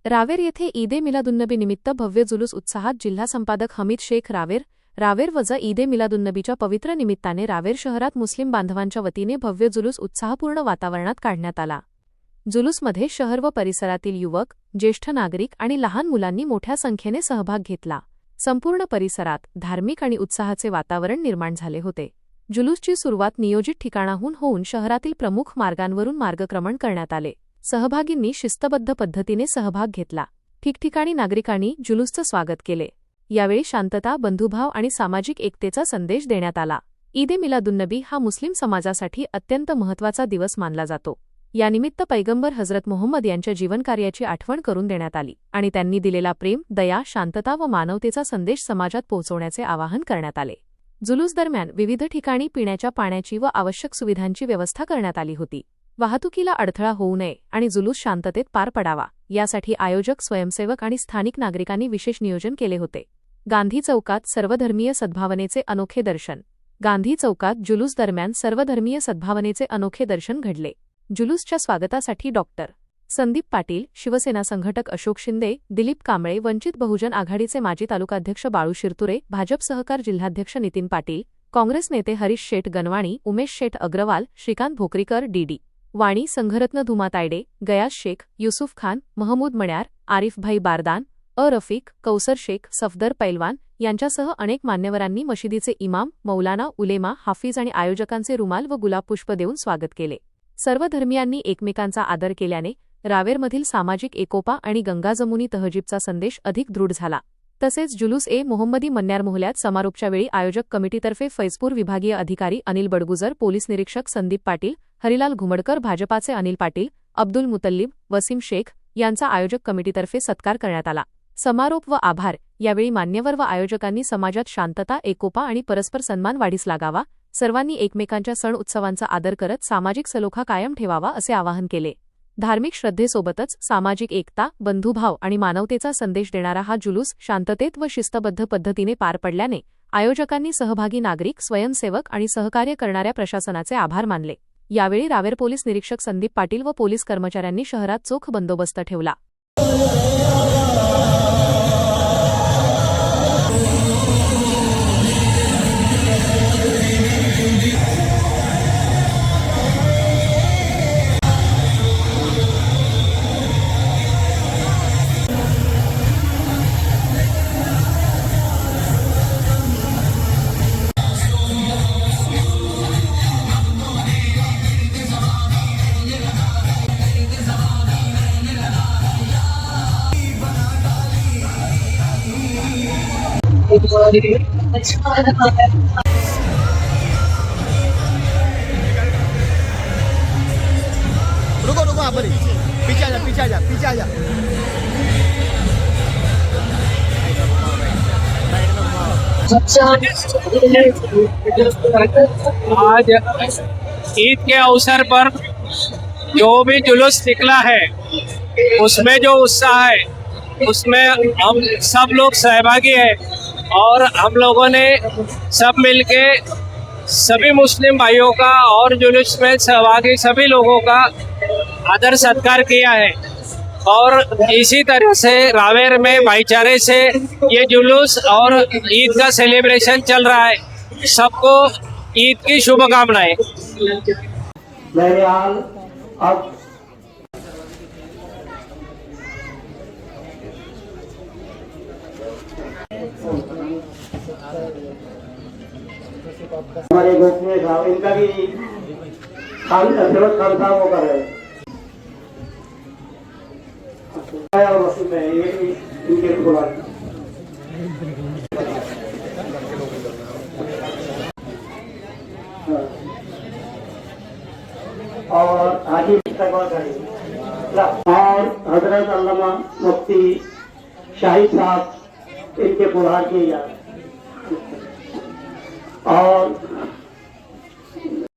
रावेर येथे ईदे मिलादुन्नबी निमित्त भव्य जुलूस उत्साहात जिल्हा संपादक हमीद शेख रावेर वजा ईदे मिलादुन्नबीच्या पवित्र निमित्ताने रावेर शहरात मुस्लिम बांधवांच्या वतीने भव्य जुलूस उत्साहपूर्ण वातावरणात काढण्यात आला। जुलूसमध्ये शहर व परिसरातील युवक, ज्येष्ठ नागरिक आणि लहान मुलांनी मोठ्या संख्येने सहभाग घेतला। संपूर्ण परिसरात धार्मिक आणि उत्साहाचे वातावरण निर्माण झाले होते। जुलूसची सुरुवात नियोजित ठिकाणाहून होऊन शहरातील प्रमुख मार्गांवरून मार्गक्रमण करण्यात आले। सहभागींनी शिस्तबद्ध पद्धतीने सहभाग घेतला। ठिकठिकाणी नागरिकांनी जुलूसचं स्वागत केले। यावेळी शांतता, बंधुभाव आणि सामाजिक एकतेचा संदेश देण्यात आला। ईदे मिलादुन्नबी हा मुस्लिम समाजासाठी अत्यंत महत्त्वाचा दिवस मानला जातो। यानिमित्त पैगंबर हजरत मोहम्मद यांच्या जीवनकार्याची आठवण करून देण्यात आली आणि त्यांनी दिलेला प्रेम, दया, शांतता व मानवतेचा संदेश समाजात पोहोचवण्याचे आवाहन करण्यात आले। जुलूस दरम्यान विविध ठिकाणी पिण्याच्या पाण्याची व आवश्यक सुविधांची व्यवस्था करण्यात आली होती। वाहतुकीला अडथळा होऊ नये आणि जुलूस शांततेत पार पडावा यासाठी आयोजक, स्वयंसेवक आणि स्थानिक नागरिकांनी विशेष नियोजन केले होते। गांधी चौकात सर्वधर्मीय सद्भावनेचे अनोखे दर्शन। गांधी चौकात जुलूस दरम्यान सर्वधर्मीय सद्भावनेचे अनोखे दर्शन घडले। जुलूसच्या स्वागतासाठी डॉक्टर संदीप पाटील, शिवसेना संघटक अशोक शिंदे, दिलीप कांबळे, वंचित बहुजन आघाडीचे माजी तालुकाध्यक्ष बाळू शिरतुरे, भाजप सहकार जिल्हाध्यक्ष नितीन पाटील, काँग्रेस नेते हरीश शेठ गनवाणी, उमेश शेठ अग्रवाल, श्रीकांत भोकरीकर, डी.डी. वाणी, संघरत्न धुमा तायडे, गयास शेख, युसुफ खान, महमूद मण्यार, आरिफभाई बारदान, रफीक, कौसर शेख, सफदर पैलवान यांच्यासह अनेक मान्यवरांनी मशिदीचे इमाम, मौलाना, उलेमा, हाफिज आणि आयोजकांचे रुमाल व गुलाबपुष्प देऊन स्वागत केले। सर्व धर्मियांनी एकमेकांचा आदर केल्याने रावेरमधील सामाजिक एकोपा आणि गंगाजमुनी तहजीबचा संदेश अधिक दृढ झाला। तसेच जुलूस मोहम्मदी मन्यार मोहल्यात समारोपच्या वेळी आयोजक कमिटीतर्फे फैजपूर विभागीय अधिकारी अनिल बडगुजर, पोलीस निरीक्षक संदीप पाटील, हरिलाल घुमडकर, भाजपाचे अनिल पाटील, अब्दुल मुतल्लिब, वसीम शेख यांचा आयोजक कमिटीतर्फे सत्कार करण्यात आला। समारोप व आभार यावेळी मान्यवर व आयोजकांनी समाजात शांतता, एकोपा आणि परस्पर सन्मान वाढीस लागावा, सर्वांनी एकमेकांच्या सण उत्सवांचा आदर करत सामाजिक सलोखा कायम ठेवावा असे आवाहन केले। धार्मिक श्रद्धेसोबतच सामाजिक एकता, बंधुभाव आणि मानवतेचा संदेश देणारा हा जुलूस शांततेत व शिस्तबद्ध पद्धतीने पार पडल्याने आयोजकांनी सहभागी नागरिक, स्वयंसेवक आणि सहकार्य करणाऱ्या प्रशासनाचे आभार मानले। यावेळी रावेर पोलीस निरीक्षक संदीप पाटील व पोलीस कर्मचाऱ्यांनी शहरात चोख बंदोबस्त ठेवला। रुको वहाँ पर पीछे आ जा। आज ईद के अवसर पर जो भी जुलूस निकला है उसमें जो उत्साह है उसमें हम सब लोग सहभागी हैं और हम लोगों ने सब मिलके सभी मुस्लिम भाइयों का और जुलूस में सहभागी सभी लोगों का आदर सत्कार किया है और इसी तरह से रावेर में भाईचारे से ये जुलूस और ईद का सेलिब्रेशन चल रहा है। सबको ईद की शुभकामनाएं। हमारे गोखले साहब इनका भी खान साहब होकर है और वसूल में ये इनके बोला और हाजी और हजरत अल्लामा मुफ्ती शाहिद साहब इनके बुलार किए जाते और